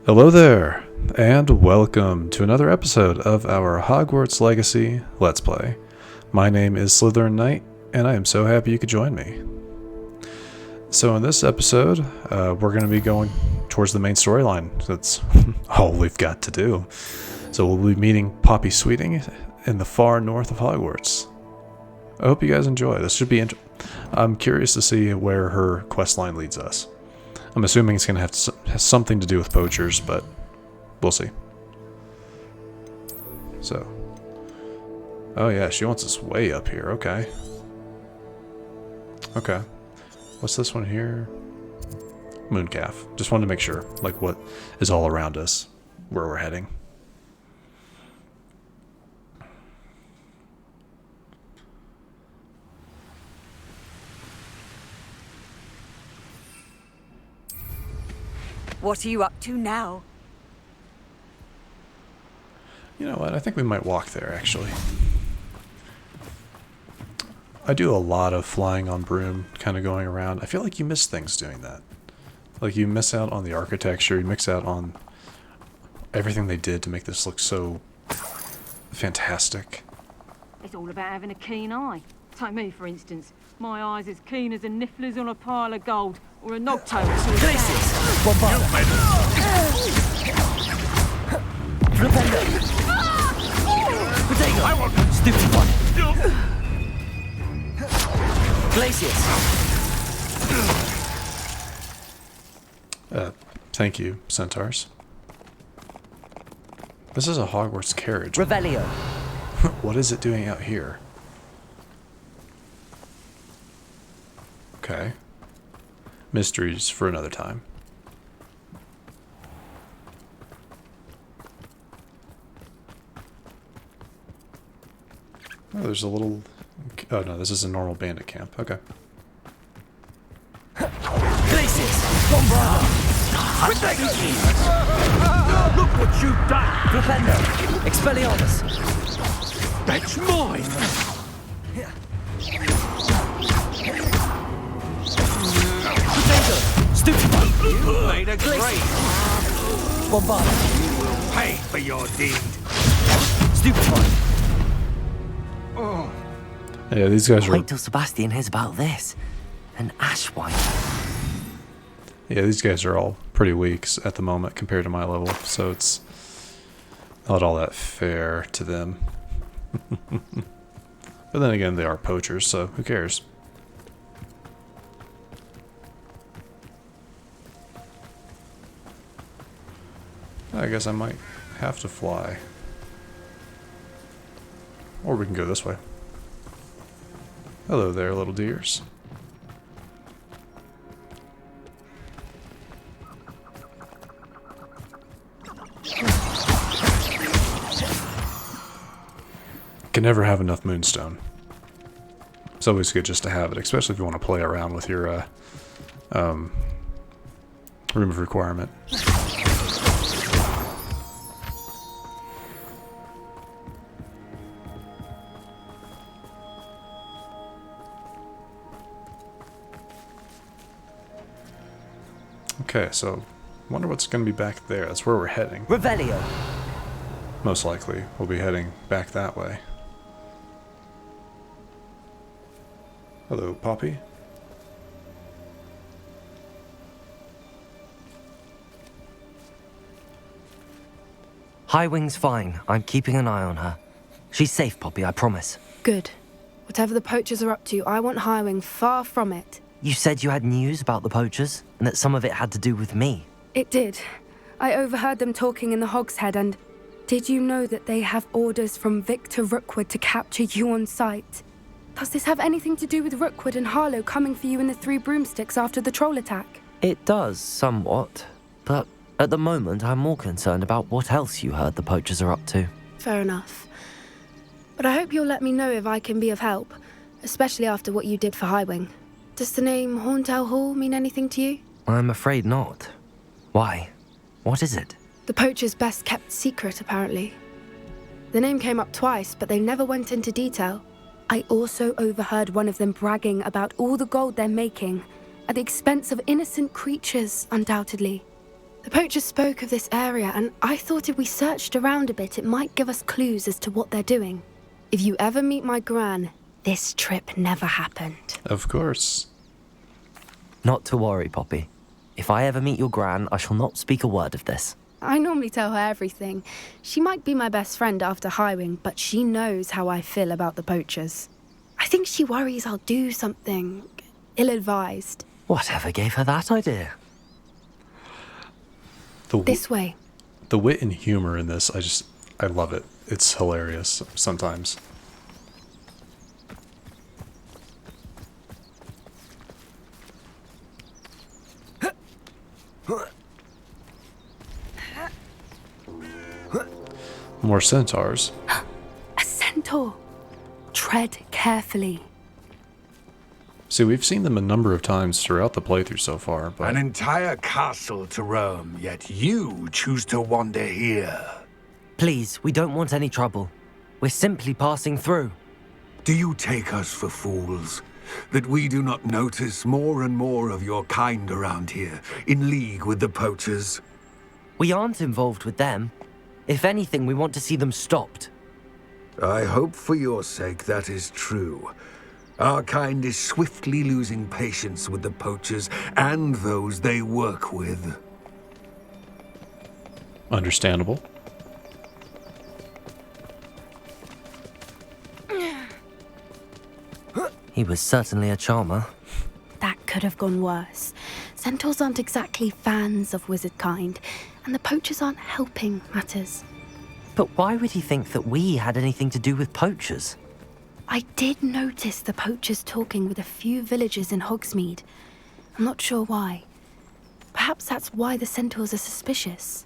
Hello there, and welcome to another episode of our Hogwarts Legacy Let's Play. My name is Slytherin Knight, and I am so happy you could join me. So in this episode, we're going to be going towards the main storyline. That's all we've got to do. So we'll be meeting Poppy Sweeting in the far north of Hogwarts. I hope you guys enjoy. This should be I'm curious to see where her questline leads us. I'm assuming it's going to have something to do with poachers, but we'll see. So. Oh yeah, she wants us way up here. Okay. Okay. What's this one here? Mooncalf. Just wanted to make sure, like, what is all around us, where we're heading. What are you up to now? You know what? I think we might walk there, actually. I do a lot of flying on broom, kind of going around. I feel like you miss things doing that. Like, you miss out on the architecture, you miss out on everything they did to make this look so fantastic. It's all about having a keen eye. Take me, for instance. My eye's as keen as a niffler's on a pile of gold, or a knobtail to a Places! Bombada! Flipendo! Potato! I want stupid one! Glacius! Thank you, centaurs. This is a Hogwarts carriage. Revelio! What is it doing out here? Okay. Mysteries for another time. Oh, there's a little... Oh no, this is a normal bandit camp. Okay. Glacius! Bombada! Look what you've done! Flipendo! Expelliarmus! That's mine! Potato! Stupid one! You made a great! Bombada! Pay for your deed! Stupid one! Yeah, these guys are... Wait till Sebastian hears about this. An ash wipe. Yeah, these guys are all pretty weak at the moment compared to my level, so it's not all that fair to them. But then again, they are poachers, so who cares? I guess I might have to fly. Or we can go this way. Hello there, little deers. Can never have enough moonstone. It's always good just to have it, especially if you want to play around with your room of requirement. Okay, so wonder what's going to be back there. That's where we're heading. Revelio! Most likely, we'll be heading back that way. Hello, Poppy. Highwing's fine. I'm keeping an eye on her. She's safe, Poppy, I promise. Good. Whatever the poachers are up to, I want Highwing far from it. You said you had news about the poachers, and that some of it had to do with me. It did. I overheard them talking in the Hog's Head, and did you know that they have orders from Victor Rookwood to capture you on sight? Does this have anything to do with Rookwood and Harlow coming for you in the Three Broomsticks after the troll attack? It does, somewhat. But at the moment, I'm more concerned about what else you heard the poachers are up to. Fair enough. But I hope you'll let me know if I can be of help, especially after what you did for Highwing. Does the name Horntail Hall mean anything to you? I'm afraid not. Why? What is it? The poacher's best kept secret, apparently. The name came up twice, but they never went into detail. I also overheard one of them bragging about all the gold they're making, at the expense of innocent creatures, undoubtedly. The poacher spoke of this area, and I thought if we searched around a bit, it might give us clues as to what they're doing. If you ever meet my gran, this trip never happened. Of course. Not to worry, Poppy. If I ever meet your gran, I shall not speak a word of this. I normally tell her everything. She might be my best friend after Highwing, but she knows how I feel about the poachers. I think she worries I'll do something ill-advised. Whatever gave her that idea? This way. The wit and humor in this, I love it. It's hilarious sometimes. More centaurs. A centaur. Tread carefully. See, we've seen them a number of times throughout the playthrough so far, but... An entire castle to roam, yet you choose to wander here. Please, we don't want any trouble. We're simply passing through. Do you take us for fools? That we do not notice more and more of your kind around here, in league with the poachers? We aren't involved with them. If anything, we want to see them stopped. I hope for your sake that is true. Our kind is swiftly losing patience with the poachers and those they work with. Understandable. He was certainly a charmer. That could have gone worse. Centaurs aren't exactly fans of wizard kind, and the poachers aren't helping matters. But why would he think that we had anything to do with poachers? I did notice the poachers talking with a few villagers in Hogsmeade. I'm not sure why. Perhaps that's why the centaurs are suspicious.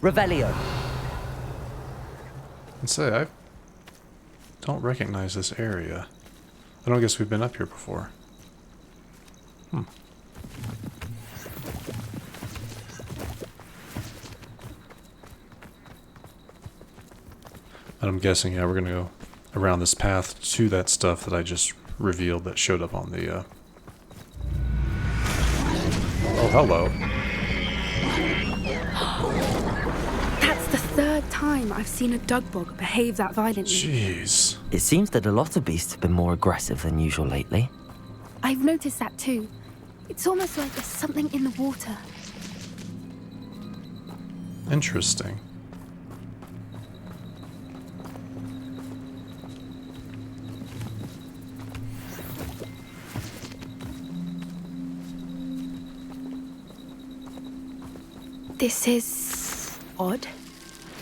Revelio. I'd say I don't recognize this area. I don't guess we've been up here before. And I'm guessing, yeah, we're gonna go around this path to that stuff that I just revealed that showed up on the, Oh, hello. That's the third time I've seen a dugbog behave that violently. Jeez. It seems that a lot of beasts have been more aggressive than usual lately. I've noticed that too. It's almost like there's something in the water. Interesting. This is odd.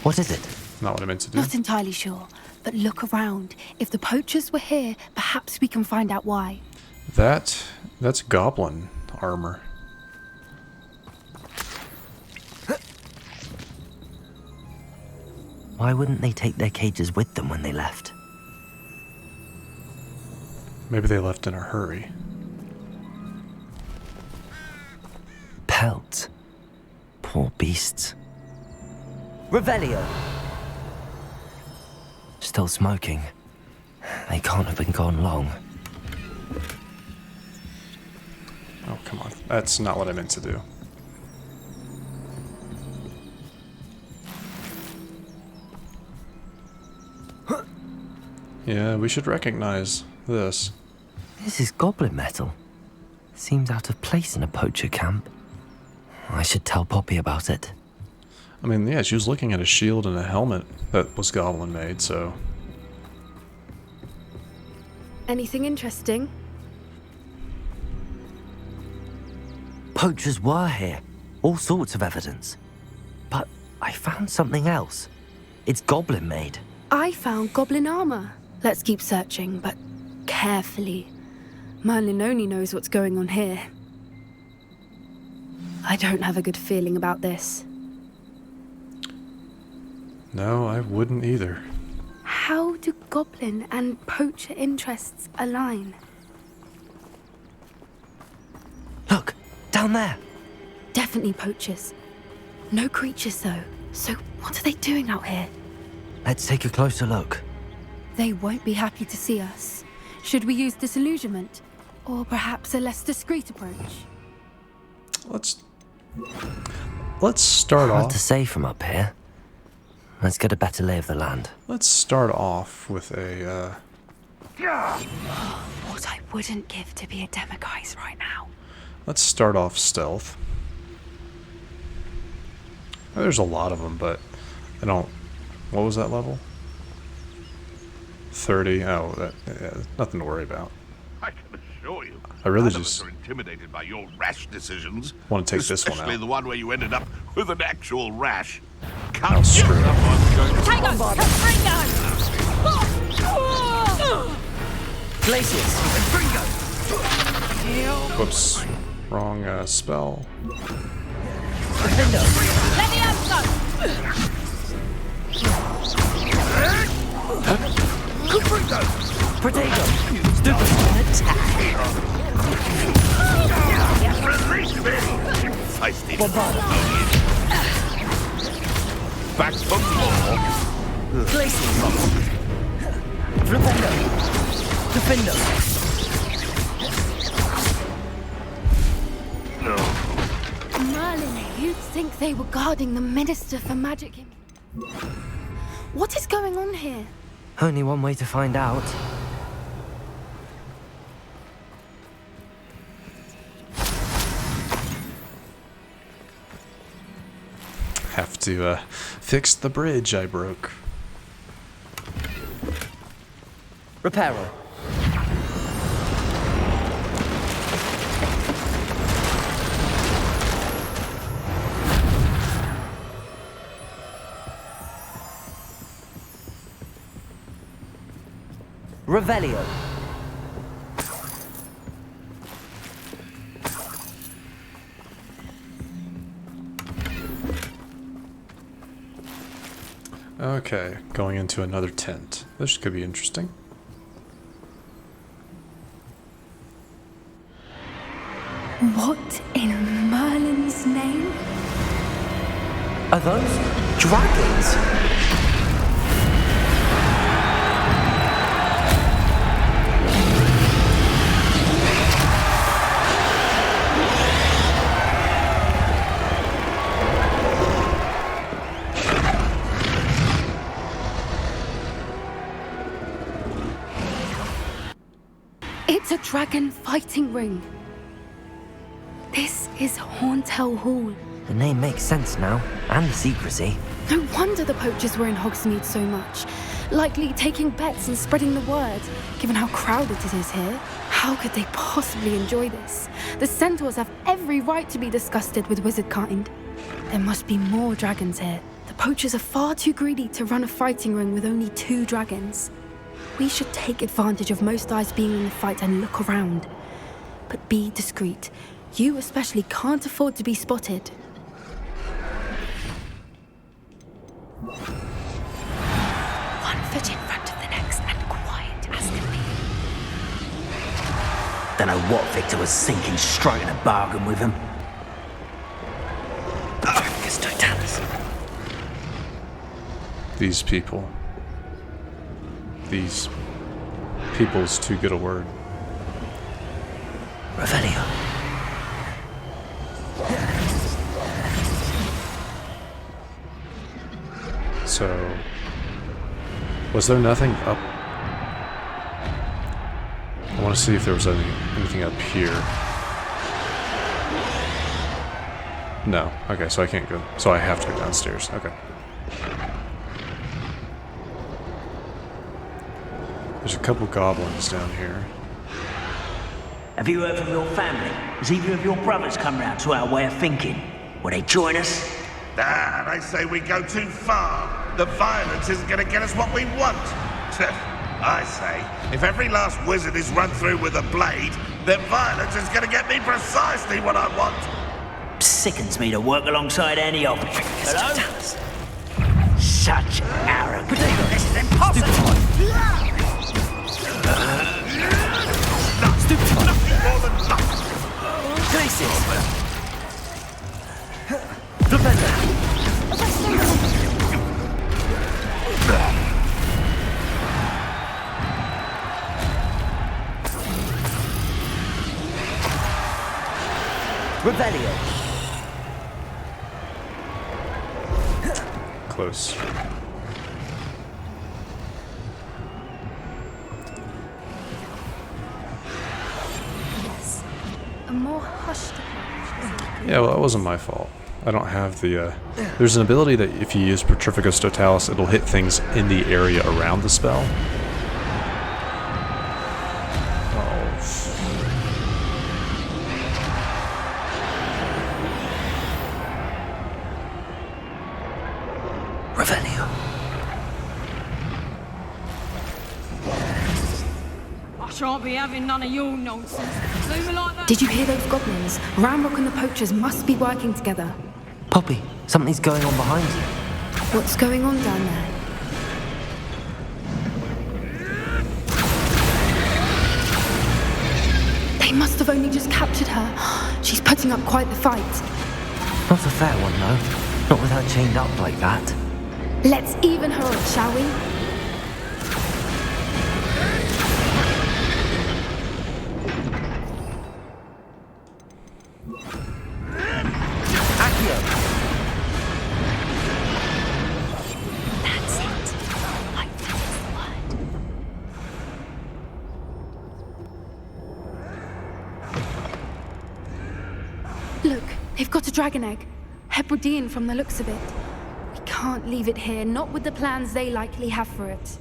What is it? Not what I meant to do. Not entirely sure, but look around. If the poachers were here, perhaps we can find out why. That's goblin armor. Why wouldn't they take their cages with them when they left? Maybe they left in a hurry. Pelts. Poor beasts. Revelio! Still smoking. They can't have been gone long. Oh, come on. That's not what I meant to do. Yeah, we should recognize this. This is goblin metal. Seems out of place in a poacher camp. I should tell Poppy about it. I mean, yeah, she was looking at a shield and a helmet that was goblin made, so... Anything interesting? Poachers were here. All sorts of evidence. But I found something else. It's goblin made. I found goblin armor. Let's keep searching, but carefully. Merlin only knows what's going on here. I don't have a good feeling about this. No, I wouldn't either. How do goblin and poacher interests align? Look, down there. Definitely poachers. No creatures though. So what are they doing out here? Let's take a closer look. They won't be happy to see us. Should we use disillusionment? Or perhaps a less discreet approach? let's start Hard off. to say from up here. Let's get a better lay of the land. Let's start off with a. What I wouldn't give to be a demiguise right now. Let's start off stealth. There's a lot of them, but I don't. What was that level? 30. Oh, yeah, nothing to worry about. I can assure you, I really none of just us are intimidated by your rash decisions. want to take this one Especially out. the one where you ended up with an actual rash. I'll Come screw it. someone's going to Glaciers! Whoops. Wrong spell. Potato! Stupid! feisty. Back from floor. Glaciers! Flipendo! Defendo! Merlin, you'd think they were guarding the Minister for Magic. What is going on here? Only one way to find out. Have to fix the bridge I broke. Reparo. Revelio. Okay, going into another tent. This could be interesting. What in Merlin's name? Are those dragons? It's a dragon fighting ring. This is Hauntel Hall. The name makes sense now, and the secrecy. No wonder the poachers were in Hogsmeade so much. Likely taking bets and spreading the word, given how crowded it is here. How could they possibly enjoy this? The centaurs have every right to be disgusted with wizard kind. There must be more dragons here. The poachers are far too greedy to run a fighting ring with only 2 dragons. We should take advantage of most eyes being in the fight and look around. But be discreet. You especially can't afford to be spotted. One foot in front of the next and quiet as can be. Don't know what Victor was thinking, striking a bargain with him. These people. These people's too good a word. Revelio. So, was there nothing up? I want to see if there was anything up here. No. Okay, so I can't go. So I have to go downstairs. Okay. There's a couple goblins down here. Have you heard from your family? Has either of your brothers come round to our way of thinking? Will they join us? Nah, they say we go too far. The violence isn't going to get us what we want. I say, if every last wizard is run through with a blade, then violence is going to get me precisely what I want. Sickens me to work alongside any of it. Hello? Such arrogance. This is impossible. Nothing more than luck. Places! Defender! Revelio! close. Yes. A more hushed approach. Yeah, well, that wasn't my fault. I don't have the, there's an ability that if you use Petrificus Totalis, it'll hit things in the area around the spell. Revelio. I shan't be having none of your nonsense. Leave me like that. Did you hear those goblins? Ramrock and the poachers must be working together. Poppy, something's going on behind you. What's going on down there? They must have only just captured her. She's putting up quite the fight. Not a fair one, though. Not with her chained up like that. Let's even her up, shall we? That's it. I think it's the word. Look, they've got a dragon egg. Hebridean from the looks of it. We can't leave it here, not with the plans they likely have for it.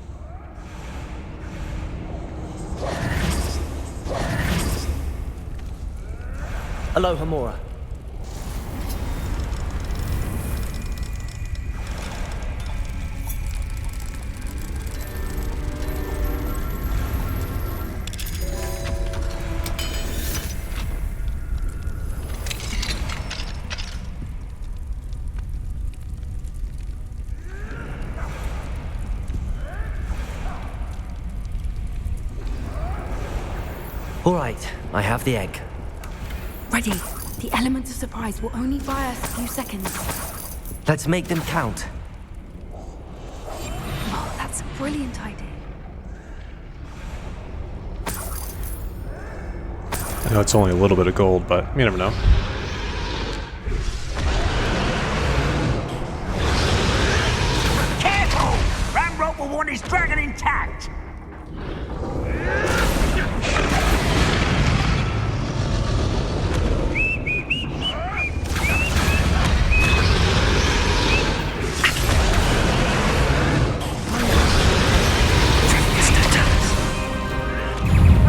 Aloha, Mora. All right, I have the egg. Ready. The element of surprise will only buy us a few seconds. Let's make them count. Oh, that's a brilliant idea. I know it's only a little bit of gold, but you never know. Careful! Ramrock will want his dragon intact!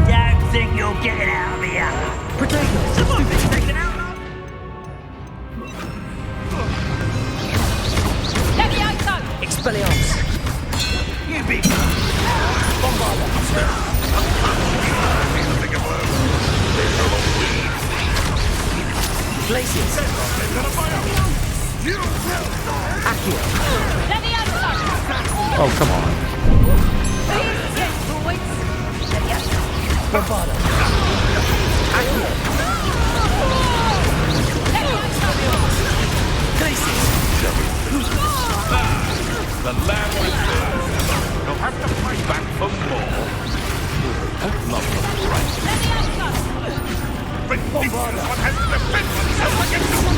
Don't think you'll get it out of here! Expelliarmus! You big... Glacius! Accio! Oh, come on. Bombarda! Accio! Glacius! The land was theirs. You'll have to fight back for more. Love them right. But this is what has to defend themselves against the...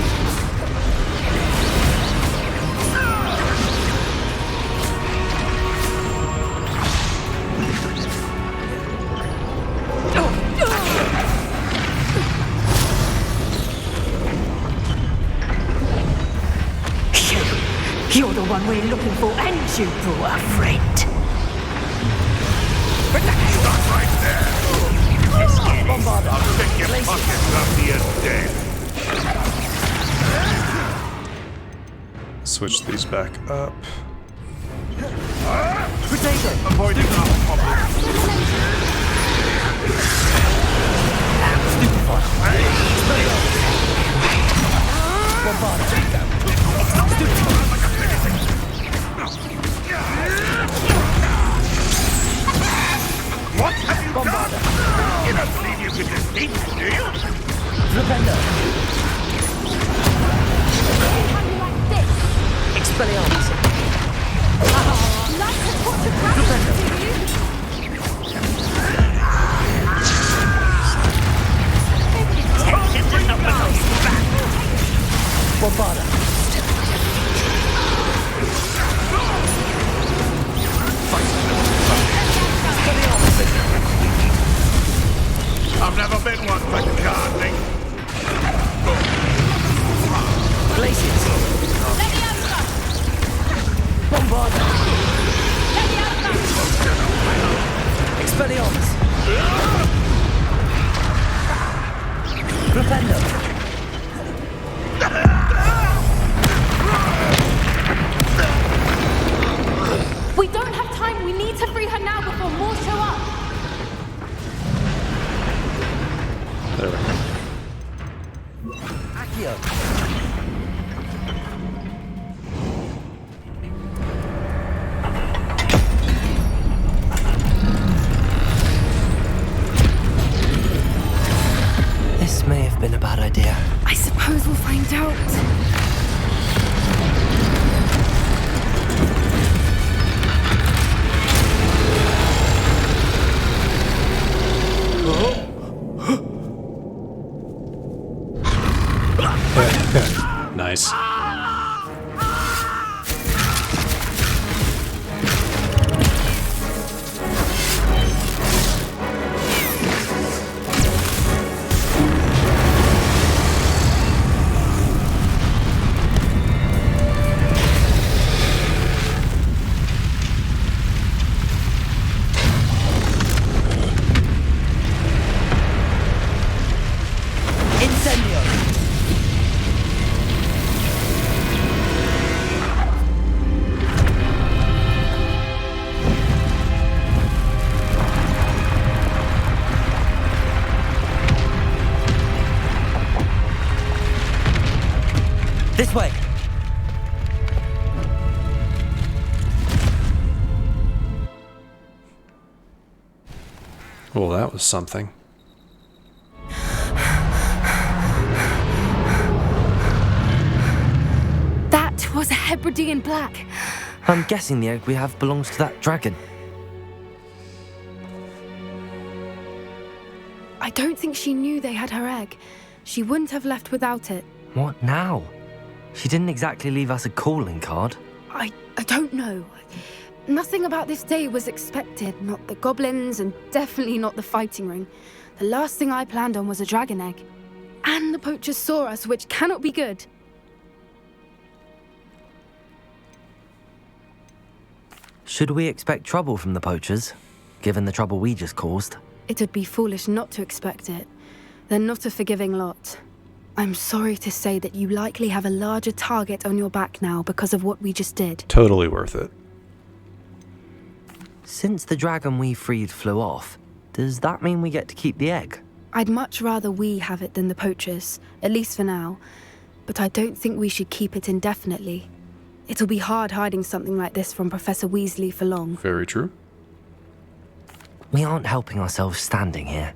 You're the one we're looking for, and you brought a friend. Stop right there. Let's get it. I'll pick your pockets after you're dead. Switch these back up. Avoiding our problem. What have you done? You don't believe you can defeat me, do you? Expelliarmus! Bombarda! I've never been one for gardening. Glaciers! Bombard! Expelliarmus! Flipendo! We don't have time. We need to free her now before more show up. There we go. Accio! This may have been a bad idea. I suppose we'll find out. Nice. Incendio! This way! Well, that was something. That was a Hebridean black. I'm guessing the egg we have belongs to that dragon. I don't think she knew they had her egg. She wouldn't have left without it. What now? She didn't exactly leave us a calling card. I don't know. Nothing about this day was expected. Not the goblins, and definitely not the fighting ring. The last thing I planned on was a dragon egg. And the poachers saw us, which cannot be good. Should we expect trouble from the poachers, given the trouble we just caused? It would be foolish not to expect it. They're not a forgiving lot. I'm sorry to say that you likely have a larger target on your back now because of what we just did. Totally worth it. Since the dragon we freed flew off, does that mean we get to keep the egg? I'd much rather we have it than the poachers, at least for now. But I don't think we should keep it indefinitely. It'll be hard hiding something like this from Professor Weasley for long. Very true. We aren't helping ourselves standing here.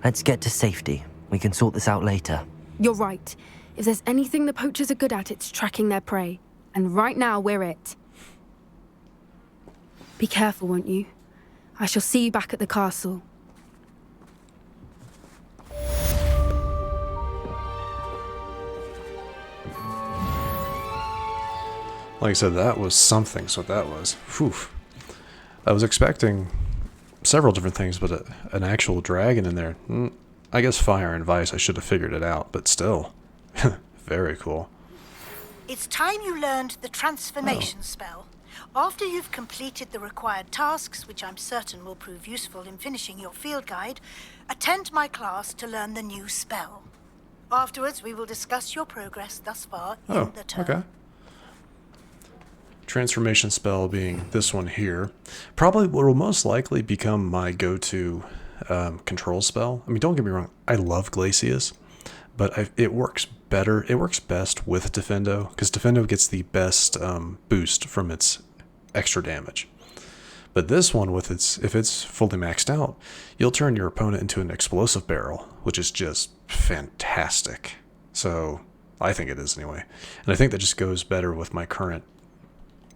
Let's get to safety. We can sort this out later. You're right. If there's anything the poachers are good at, it's tracking their prey. And right now, we're it. Be careful, won't you? I shall see you back at the castle. Like I said, that was something, so that was. Whew. I was expecting several different things, but an actual dragon in there. I guess fire and vice, I should have figured it out, but still. Very cool. It's time you learned the transformation spell. After you've completed the required tasks, which I'm certain will prove useful in finishing your field guide, attend my class to learn the new spell. Afterwards, we will discuss your progress thus far in the term. Okay. Transformation spell being this one here. Probably what will most likely become my go-to control spell. I mean, don't get me wrong, I love Glacius, but it works better. It works best with Defendo, because Defendo gets the best boost from its extra damage. But this one, with if it's fully maxed out, you'll turn your opponent into an explosive barrel, which is just fantastic. So I think it is anyway. And I think that just goes better with my current,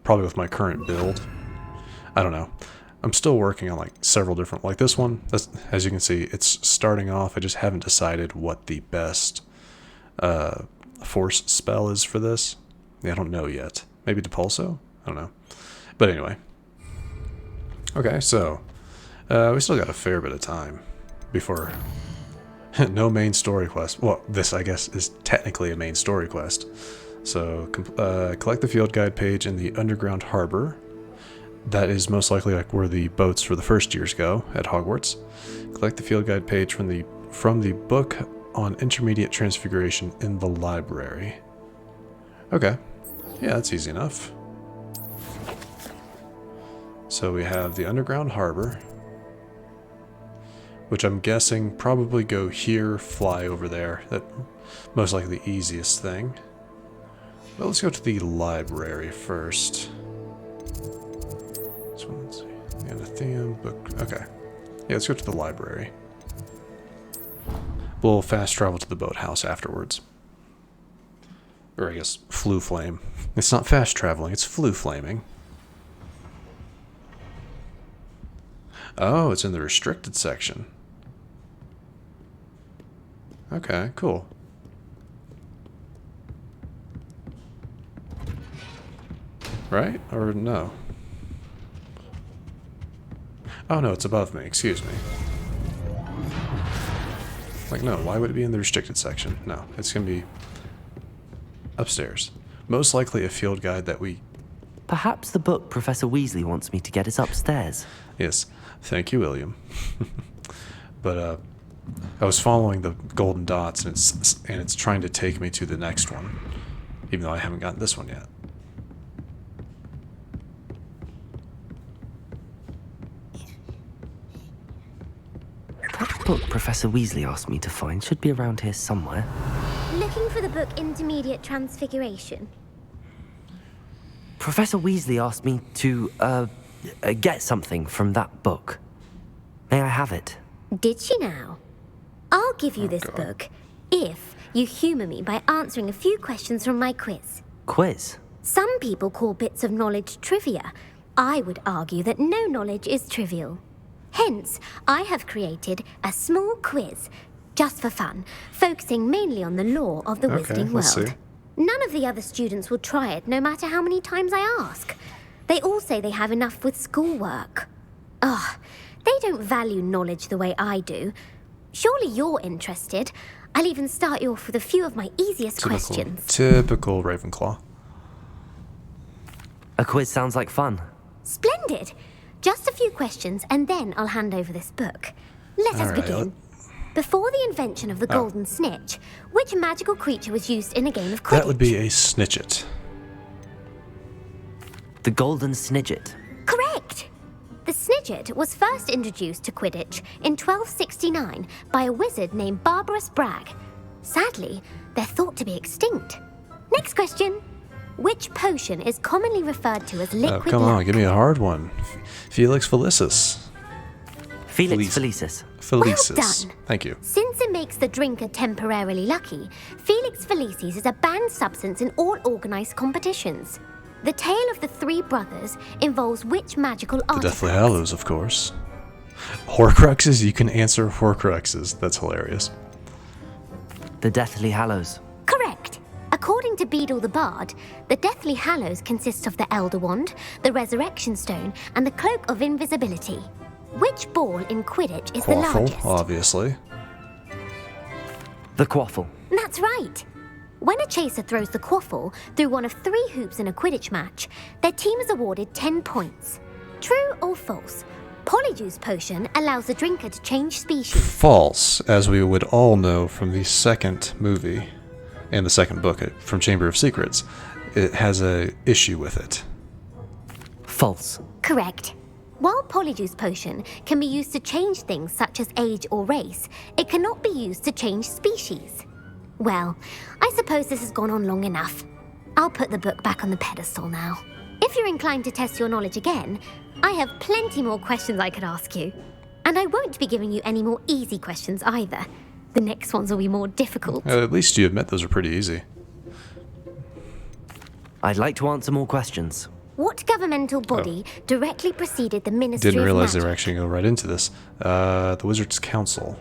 probably with my current build. I don't know. I'm still working on like several different, like this one, as you can see, it's starting off. I just haven't decided what the best force spell is for this. Yeah, I don't know yet. Maybe Depulso? I don't know. But anyway. Okay, so we still got a fair bit of time before No main story quest. Well, this, I guess, is technically a main story quest. So, collect the field guide page in the underground harbor. That is most likely like where the boats for the first years go at Hogwarts. Collect the field guide page from the book on intermediate transfiguration in the library. Okay. Yeah, that's easy enough. So we have the underground harbor, which I'm guessing probably go here, fly over there. That most likely the easiest thing. Well, let's go to the library first. So let's see. The Anathema book. Okay. Yeah, let's go to the library. We'll fast travel to the boathouse afterwards. Or I guess flu flame. It's not fast traveling, it's flu flaming. Oh, it's in the restricted section. Okay, cool. Right? Or no? Oh no, it's above me, excuse me. Like, no, why would it be in the restricted section? No, it's gonna be upstairs. Most likely a field guide that we... Perhaps the book Professor Weasley wants me to get is upstairs. Yes, thank you, William. But, I was following the golden dots, and it's trying to take me to the next one, even though I haven't gotten this one yet. That book Professor Weasley asked me to find should be around here somewhere. Looking for the book Intermediate Transfiguration? Professor Weasley asked me to, get something from that book. May I have it? Did she now? I'll give you this book if you humour me by answering a few questions from my quiz. Quiz? Some people call bits of knowledge trivia. I would argue that no knowledge is trivial. Hence, I have created a small quiz, just for fun, focusing mainly on the lore of the Wizarding let's World. see. None of the other students will try it, no matter how many times I ask. They all say they have enough with schoolwork. Ugh, they don't value knowledge the way I do. Surely you're interested. I'll even start you off with a few of my easiest questions. Typical Ravenclaw. A quiz sounds like fun. Splendid! Just a few questions, and then I'll hand over this book. Let us begin. Before the invention of the golden snitch, which magical creature was used in a game of Quidditch? That would be a snitchet. The golden snidget. Correct! The snidget was first introduced to Quidditch in 1269 by a wizard named Barbarous Bragg. Sadly, they're thought to be extinct. Next question. Which potion is commonly referred to as liquid come on, luck? give me a hard one. Felix Felicis. Felix Felicis. Felicis. Well done. Thank you. Since it makes the drinker temporarily lucky, Felix Felicis is a banned substance in all organised competitions. The tale of the three brothers involves which magical The artifact? Deathly Hallows, of course. Horcruxes? You can answer Horcruxes. That's hilarious. The Deathly Hallows. Correct. According to Beedle the Bard, the Deathly Hallows consists of the Elder Wand, the Resurrection Stone, and the Cloak of Invisibility. Which ball in Quidditch is the Quaffle, largest? obviously. The Quaffle. That's right. When a chaser throws the quaffle through one of 3 hoops in a Quidditch match, their team is awarded 10 points. True or false? Polyjuice Potion allows the drinker to change species. False, as we would all know from the second movie and the second book from Chamber of Secrets. It has a issue with it. False. Correct. While Polyjuice Potion can be used to change things such as age or race, it cannot be used to change species. Well, I suppose this has gone on long enough. I'll put the book back on the pedestal now. If you're inclined to test your knowledge again, I have plenty more questions I could ask you. And I won't be giving you any more easy questions either. The next ones will be more difficult. At least you admit those are pretty easy. I'd like to answer more questions. What governmental body directly preceded the Ministry Didn't realize of they were Magic? actually going to go right into this. The Wizards' Council.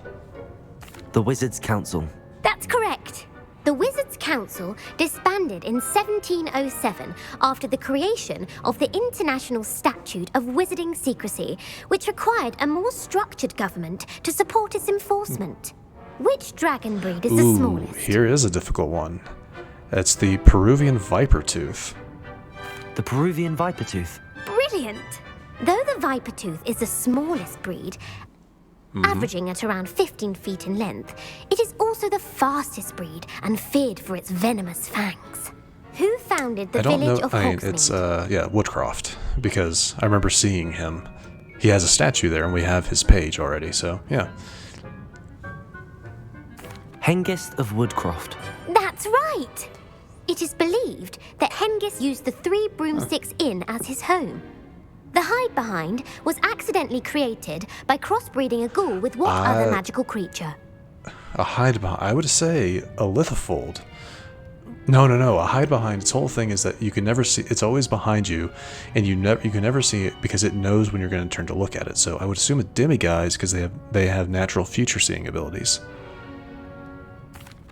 The Wizards' Council. That's correct. The Wizards' Council disbanded in 1707 after the creation of the International Statute of Wizarding Secrecy, which required a more structured government to support its enforcement. Which dragon breed is the Ooh, smallest? here is a difficult one. It's the Peruvian viper tooth. The Peruvian viper tooth. Brilliant! Though the viper tooth is the smallest breed, averaging at around 15 feet in length, it is also the fastest breed and feared for its venomous fangs. Who founded the village of Hogsmeade? It's Woodcroft, because I remember seeing him. He has a statue there, and we have his page already, so yeah. Hengist of Woodcroft. That's right! It is believed that Hengist used the Three Broomsticks Inn as his home. The hide-behind was accidentally created by crossbreeding a ghoul with what other magical creature? A hide-behind, I would say a lithofold. No, a hide-behind, its whole thing is that you can never see, it's always behind you, and you can never see it because it knows when you're going to turn to look at it. So I would assume a demiguise because they have natural future-seeing abilities.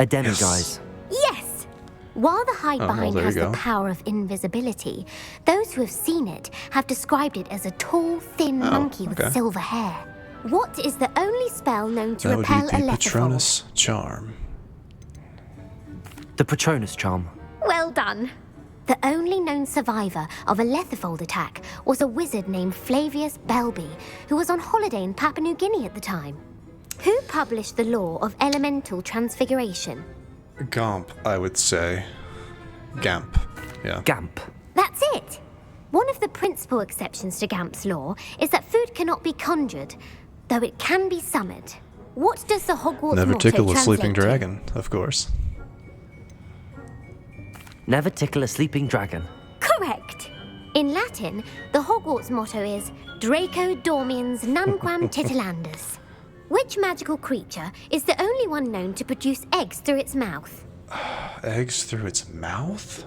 A demiguise. Yes! While the hide-behind there has you the go. power of invisibility, those who have seen it have described it as a tall, thin monkey with silver hair. What is the only spell known to That would repel be a the letterfold? Patronus Charm. The Patronus charm. Well done. The only known survivor of a letterfold attack was a wizard named Flavius Belby, who was on holiday in Papua New Guinea at the time. Who published the law of elemental transfiguration? Gomp, I would say. Gamp, yeah. Gamp. That's it! One of the principal exceptions to Gamp's law is that food cannot be conjured, though it can be summoned. What does the Hogwarts Never motto tickle a sleeping translate to? dragon, of course. Never tickle a sleeping dragon. Correct! In Latin, the Hogwarts motto is Draco Dormiens Nunquam Titilandus. Which magical creature is the only one known to produce eggs through its mouth? Eggs through its mouth?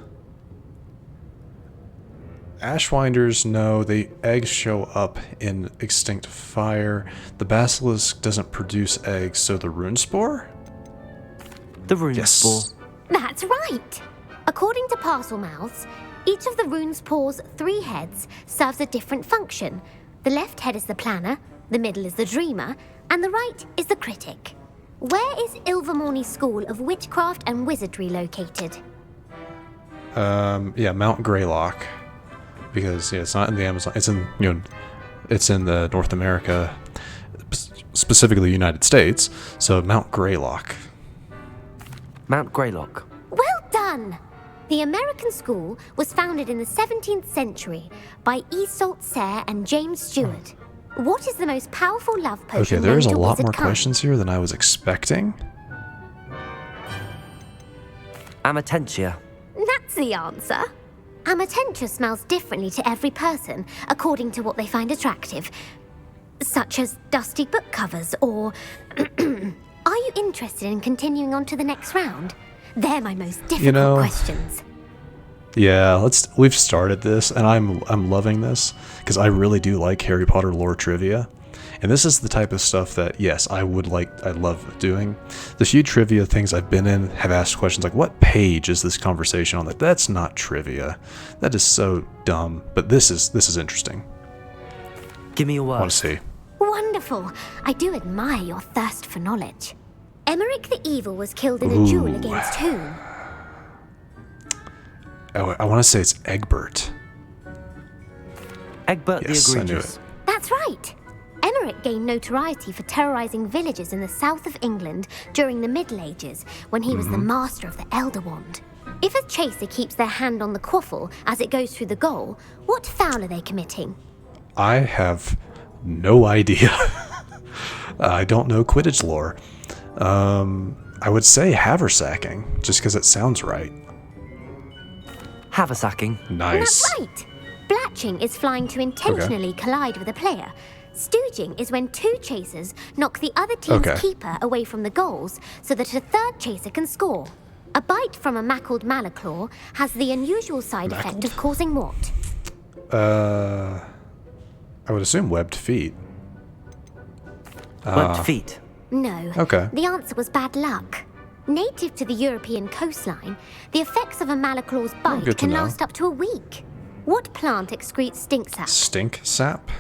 Ashwinders, no, the eggs show up in extinct fire. The basilisk doesn't produce eggs, so the runespore? The rune Yes. spore. That's right! According to Parselmouths, each of the runespore's 3 heads serves a different function. The left head is the planner, the middle is the dreamer, and the right is the critic. Where is Ilvermorny School of Witchcraft and Wizardry located? Mount Greylock. Because it's not in the Amazon. It's in it's in the North America, specifically the United States. So Mount Greylock. Mount Greylock. Well done! The American school was founded in the 17th century by Iseult Sayre and James Stewart. What is the most powerful love potion? Okay, there's a known to lot wizard more kind? questions here than I was expecting. Amatentia. That's the answer. Amatentia smells differently to every person, according to what they find attractive, such as dusty book covers or... Are you interested in continuing on to the next round? They're my most difficult questions. Yeah, we've started this, and I'm loving this because I really do like Harry Potter lore trivia, and this is the type of stuff that yes, I love doing. The few trivia things I've been in have asked questions like, "What page is this conversation on?" Like, that's not trivia. That is so dumb. But this is interesting. Give me a word. I want to see. Wonderful. I do admire your thirst for knowledge. Emmerich the Evil was killed in a duel against whom? Oh, I want to say it's Egbert. Egbert Yes, the I knew Egregious. it. That's right. Emmerich gained notoriety for terrorizing villages in the south of England during the Middle Ages, when he was the master of the Elder Wand. If a chaser keeps their hand on the quaffle as it goes through the goal, what foul are they committing? I have no idea. I don't know Quidditch lore. I would say haversacking, just because it sounds right. Haversacking. Nice. That's right. Blatching is flying to intentionally collide with a player. Stooging is when 2 chasers knock the other team's keeper away from the goals so that a third chaser can score. A bite from a mackled malaclaw has the unusual side effect of causing what? I would assume webbed feet. Webbed feet. No. Okay. The answer was bad luck. Native to the European coastline, the effects of a malaclaw's bite good to can know. last up to a week. What plant excretes stink sap? Stink sap?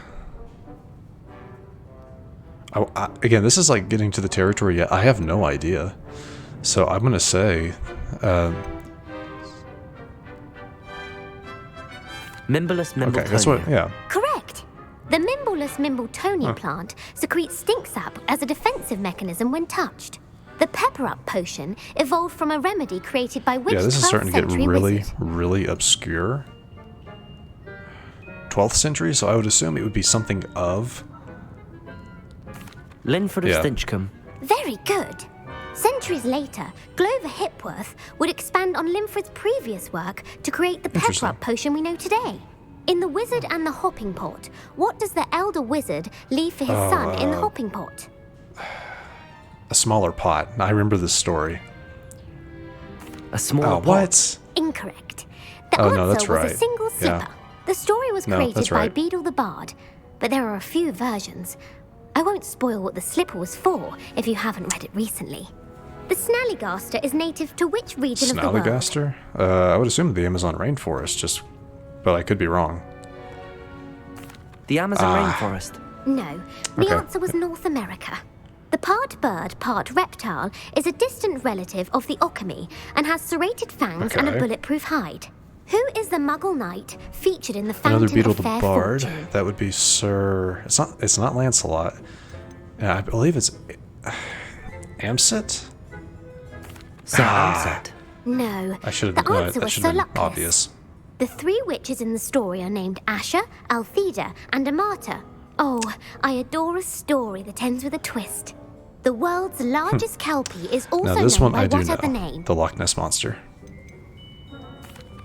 Again, this is like getting to the territory yet. I have no idea. So I'm going to say... Mimbleless Mimbletonia. Okay, that's what... Yeah. Correct. The Mimbleless Mimbletonia plant secretes stink sap as a defensive mechanism when touched. The Pepper Up potion evolved from a remedy created by which 12th this is starting to get century really, wizard. really obscure. 12th century, so I would assume it would be something of... Linford of Yeah. Stinchcombe. Very good. Centuries later, Glover Hipworth would expand on Linford's previous work to create the Pepper Interesting. Up potion we know today. In The Wizard and the Hopping Pot, what does the elder wizard leave for his son in the hopping pot? A smaller pot. I remember this story. A small Oh, pot. what? Incorrect. The Oh, answer no, that's was right. a single Yeah. sipper. The story was No, created that's by right. Beadle the Bard, but there are a few versions. I won't spoil what the slipper was for if you haven't read it recently. The Snallygaster is native to which region of the world? Snallygaster? I would assume the Amazon rainforest, but I could be wrong. The Amazon rainforest. No, the Okay. answer was North America. The part bird, part reptile is a distant relative of the Occamy and has serrated fangs and a Okay. bulletproof hide. Who is the Muggle knight featured in the Fountain Another Beetle of the Fair Bard. Fortune? That would be Sir... It's not Lancelot. Yeah, I believe it's... Amset? Sir Ansett. No, I should the have answer that was should Sir have been Luckless. obvious. The three witches in the story are named Asher, Altheda, and Amata. Oh, I adore a story that ends with a twist. The world's largest kelpie is also Now this known one by I do what know. other name? The Loch Ness Monster.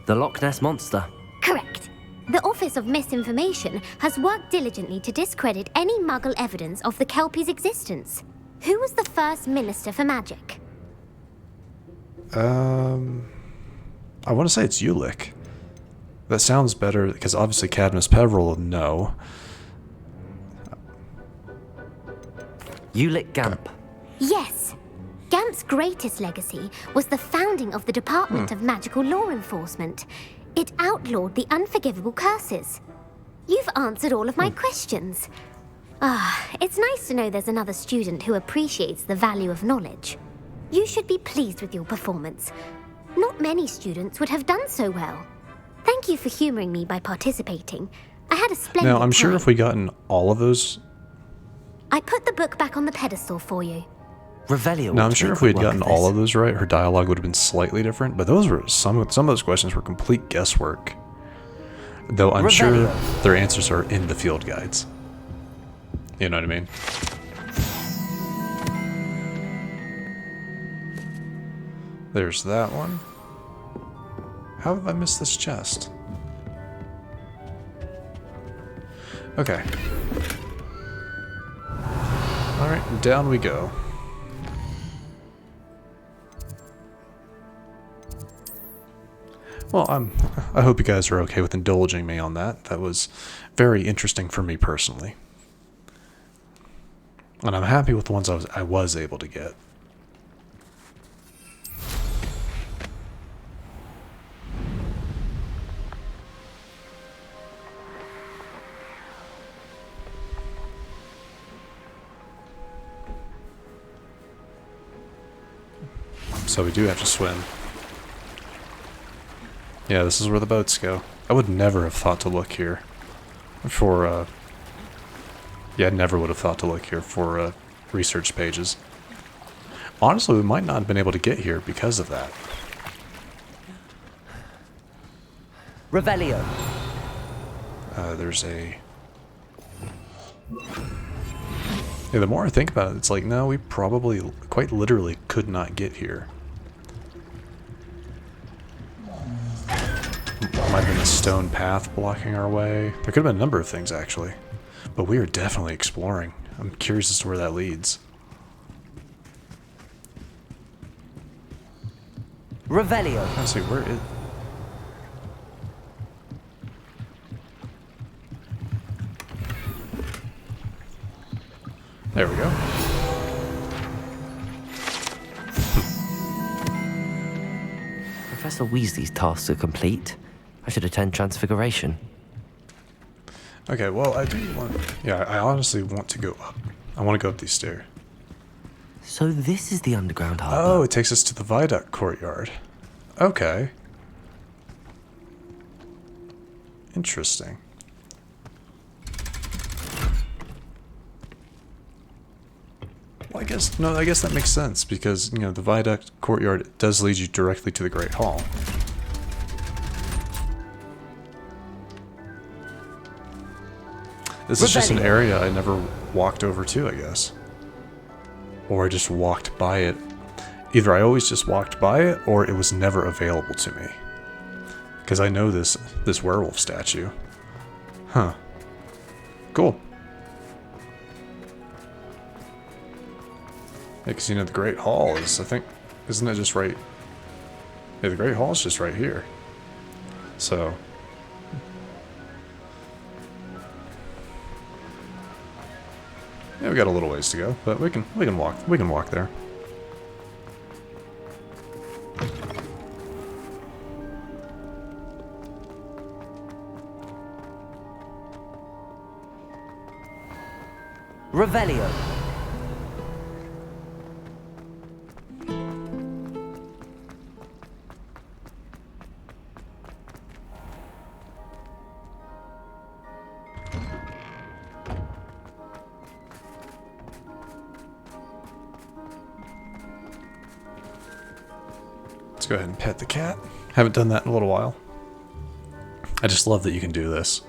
The Loch Ness Monster. Correct. The Office of Misinformation has worked diligently to discredit any Muggle evidence of the kelpie's existence. Who was the first Minister for Magic? I want to say it's Ulick. That sounds better, because obviously Cadmus Peveril, no. Ulick Gamp. Yes. Gamp's greatest legacy was the founding of the Department of Magical Law Enforcement. It outlawed the unforgivable curses. You've answered all of my questions. It's nice to know there's another student who appreciates the value of knowledge. You should be pleased with your performance. Not many students would have done so well. Thank you for humoring me by participating. I had a splendid Now, I'm sure time. if we gotten all of those... I put the book back on the pedestal for you. Revelio. Now, I'm ought to sure make if we had quick work gotten of all this. of those right, her dialogue would have been slightly different, but those were some of those questions were complete guesswork. Though I'm sure Revelio. their answers are in the field guides. You know what I mean? There's that one. How have I missed this chest? Okay. Alright, down we go. Well, I hope you guys are okay with indulging me on that. That was very interesting for me personally. And I'm happy with the ones I was able to get. So we do have to swim. Yeah, this is where the boats go. I would never have thought to look here for, yeah, I never would have thought to look here for, research pages. Honestly, we might not have been able to get here because of that. Revelio. There's a... Yeah, the more I think about it, it's like, no, we probably, quite literally, could not get here. Might have been a stone path blocking our way. There could have been a number of things, actually. But we are definitely exploring. I'm curious as to where that leads. Revelio. Let's see, where is... There we go. Professor Weasley's tasks are complete. I should attend Transfiguration. Okay, well, I do want... Yeah, I honestly want to go up. I want to go up these stairs. So this is the underground harbor. Oh, it takes us to the viaduct courtyard. Okay. Interesting. Well, I guess that makes sense because, you know, the viaduct courtyard does lead you directly to the Great Hall. This is just an area I never walked over to, I guess. Or I just walked by it. Either I always just walked by it, or it was never available to me. Because I know this werewolf statue. Huh. Cool. Yeah, because, you know, the Great Hall is, I think, isn't it just right... Yeah, the Great Hall is just right here. So... Yeah, we got a little ways to go, but we can walk there. Revelio. Let's go ahead and pet the cat. Haven't done that in a little while. I just love that you can do this.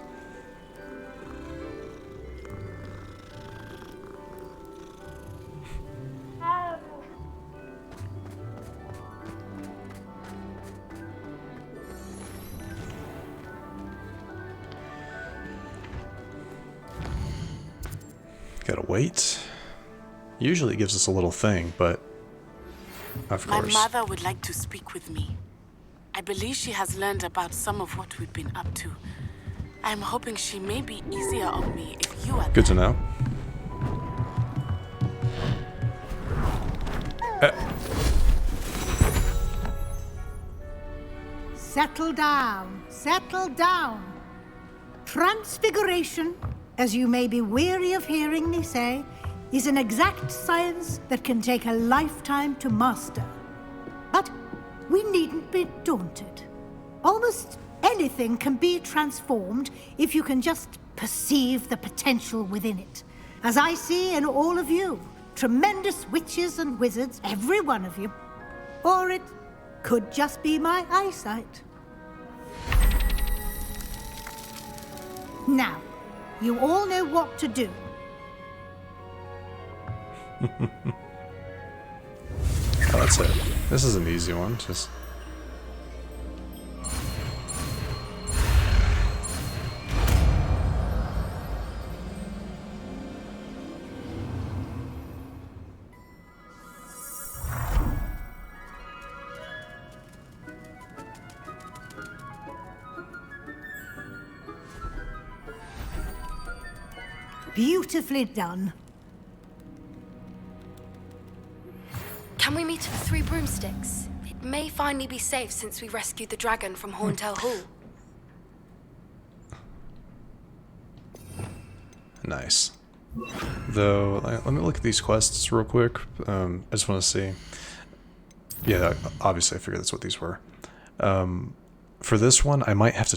Gotta wait. Usually it gives us a little thing, but of course. My mother would like to speak with me. I believe she has learned about some of what we've been up to. I'm hoping she may be easier on me if you are Good to know. Settle down, settle down. Transfiguration, as you may be weary of hearing me say, is an exact science that can take a lifetime to master. But we needn't be daunted. Almost anything can be transformed if you can just perceive the potential within it. As I see in all of you, tremendous witches and wizards, every one of you. Or it could just be my eyesight. Now, you all know what to do. Oh, that's it. This is an easy one. Just Beautifully done. Can we meet at the Three Broomsticks? It may finally be safe since we rescued the dragon from Horntail Hall. nice. Though, let me look at these quests real quick. I just want to see. Yeah, obviously I figured that's what these were. For this one, I might have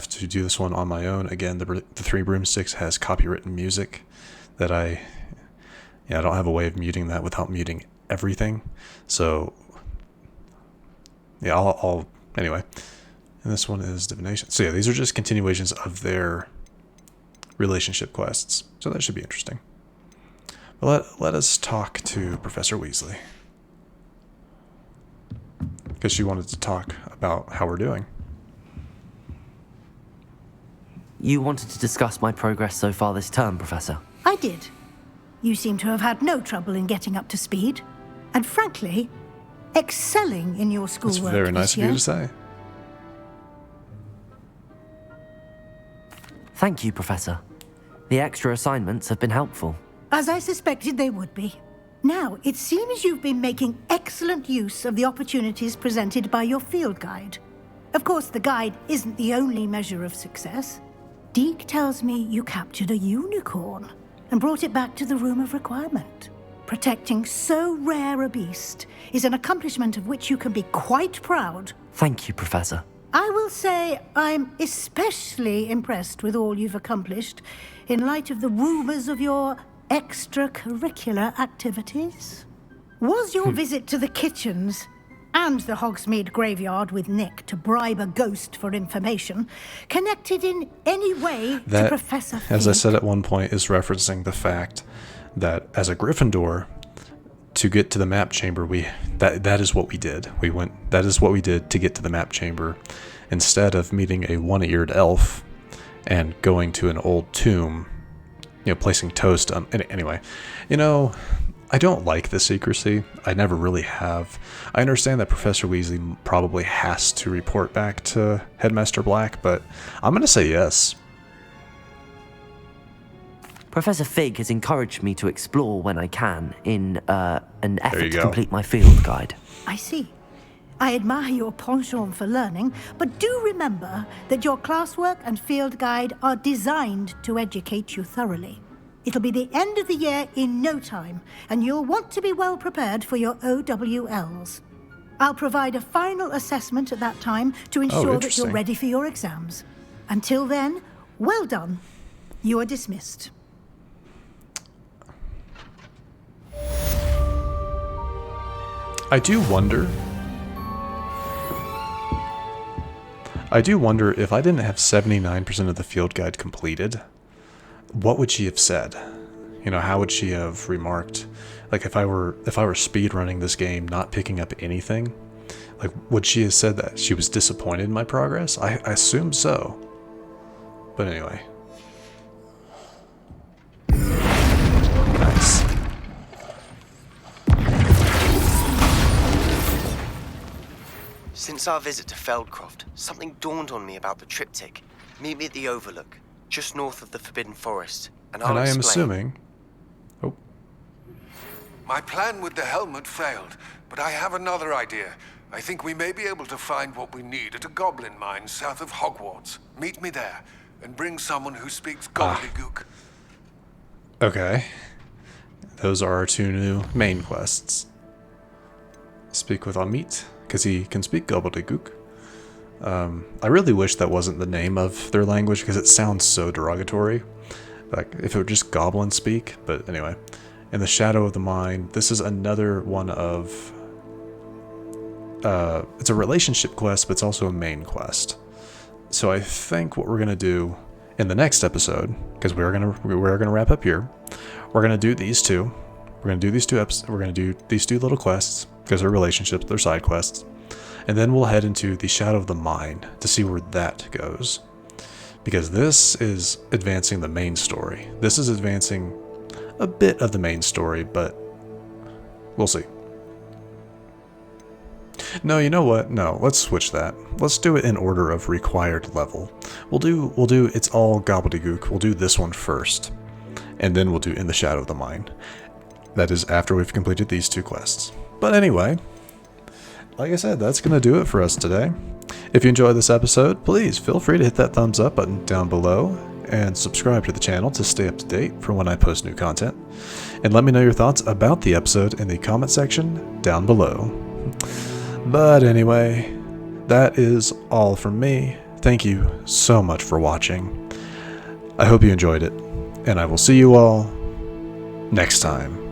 to do this one on my own. Again, the Three Broomsticks has copywritten music that I don't have a way of muting that without muting everything. So yeah, I'll anyway. And this one is divination. So yeah, these are just continuations of their relationship quests. So that should be interesting. But let us talk to Professor Weasley, because she wanted to talk about how we're doing. You wanted to discuss my progress so far this term, Professor? I did. You seem to have had no trouble in getting up to speed. And frankly, excelling in your schoolwork. That's very nice of you to say. Thank you, Professor. The extra assignments have been helpful. As I suspected they would be. Now, it seems you've been making excellent use of the opportunities presented by your field guide. Of course, the guide isn't the only measure of success. Deke tells me you captured a unicorn. and brought it back to the Room of Requirement. Protecting so rare a beast is an accomplishment of which you can be quite proud. Thank you, Professor. I will say I'm especially impressed with all you've accomplished in light of the rumors of your extracurricular activities. Was your visit to the kitchens and the Hogsmeade graveyard with Nick to bribe a ghost for information connected in any way to Professor Fig? As I said at one point, is referencing the fact that as a Gryffindor, to get to the map chamber, that is what we did. That is what we did to get to the map chamber, instead of meeting a one-eared elf and going to an old tomb, placing toast on. Anyway, I don't like the secrecy. I never really have. I understand that Professor Weasley probably has to report back to Headmaster Black, but I'm going to say yes. Professor Fig has encouraged me to explore when I can in an effort to complete my field guide. I see. I admire your penchant for learning, but do remember that your classwork and field guide are designed to educate you thoroughly. It'll be the end of the year in no time, and you'll want to be well prepared for your OWLs. I'll provide a final assessment at that time to ensure that you're ready for your exams. Until then, well done. You are dismissed. I do wonder if I didn't have 79% of the field guide completed, what would she have said? How would she have remarked? Like if I were speed running this game, not picking up anything, like would she have said that she was disappointed in my progress? I assume so. But anyway. Nice. Since our visit to Feldcroft, something dawned on me about the triptych. Meet me at the Overlook, just north of the Forbidden Forest, and I'll explain. I am assuming... Oh. My plan with the helmet failed, but I have another idea. I think we may be able to find what we need at a goblin mine south of Hogwarts. Meet me there, and bring someone who speaks gobbledygook. Okay. Those are our two new main quests. Speak with Amit, because he can speak gobbledygook. I really wish that wasn't the name of their language, because it sounds so derogatory. Like, if it were just goblin speak. But anyway. In the Shadow of the Mind, this is another one of... it's a relationship quest, but it's also a main quest. So I think what we're going to do in the next episode, because we're gonna wrap up here, we're going to do these two. We're going to do these two we're going to do these two little quests, because they're relationships, they're side quests. And then we'll head into the Shadow of the Mind to see where that goes. Because this is advancing the main story. This is advancing a bit of the main story, but we'll see. No, you know what? No, let's switch that. Let's do it in order of required level. We'll do it's all gobbledygook. We'll do this one first. And then we'll do In the Shadow of the Mind. That is after we've completed these two quests. But anyway, like I said, that's going to do it for us today. If you enjoyed this episode, please feel free to hit that thumbs up button down below and subscribe to the channel to stay up to date for when I post new content. And let me know your thoughts about the episode in the comment section down below. But anyway, that is all from me. Thank you so much for watching. I hope you enjoyed it, and I will see you all next time.